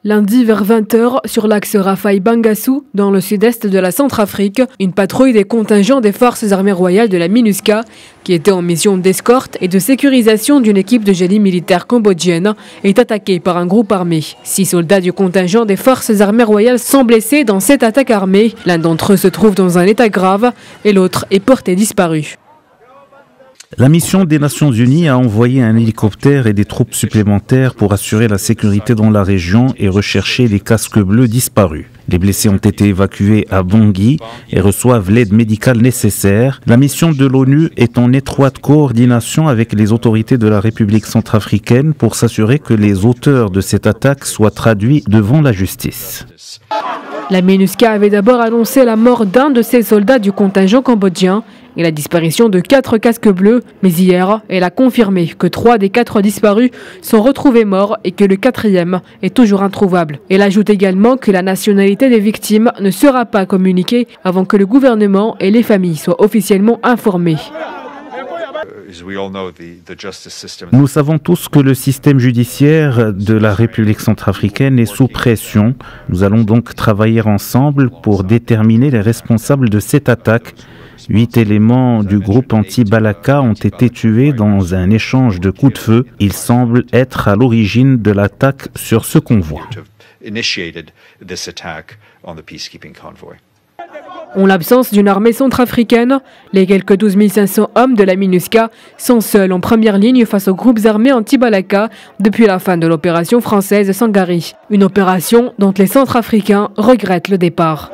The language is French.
Lundi vers 20 h, sur l'axe Rafai-Bangassou, dans le sud-est de la Centrafrique, une patrouille des contingents des forces armées royales de la MINUSCA, qui était en mission d'escorte et de sécurisation d'une équipe de génie militaire cambodgienne, est attaquée par un groupe armé. 6 soldats du contingent des forces armées royales sont blessés dans cette attaque armée. L'un d'entre eux se trouve dans un état grave et l'autre est porté disparu. La mission des Nations Unies a envoyé un hélicoptère et des troupes supplémentaires pour assurer la sécurité dans la région et rechercher les casques bleus disparus. Les blessés ont été évacués à Bangui et reçoivent l'aide médicale nécessaire. La mission de l'ONU est en étroite coordination avec les autorités de la République centrafricaine pour s'assurer que les auteurs de cette attaque soient traduits devant la justice. La MINUSCA avait d'abord annoncé la mort d'un de ses soldats du contingent cambodgien et la disparition de 4 casques bleus. Mais hier, elle a confirmé que 3 des 4 disparus sont retrouvés morts et que le 4e est toujours introuvable. Elle ajoute également que la nationalité des victimes ne sera pas communiquée avant que le gouvernement et les familles soient officiellement informés. Nous savons tous que le système judiciaire de la République centrafricaine est sous pression. Nous allons donc travailler ensemble pour déterminer les responsables de cette attaque. 8 éléments du groupe anti-Balaka ont été tués dans un échange de coups de feu. Ils semblent être à l'origine de l'attaque sur ce convoi. En l'absence d'une armée centrafricaine, les quelques 12 500 hommes de la MINUSCA sont seuls en première ligne face aux groupes armés anti-Balaka depuis la fin de l'opération française Sangari. Une opération dont les Centrafricains regrettent le départ.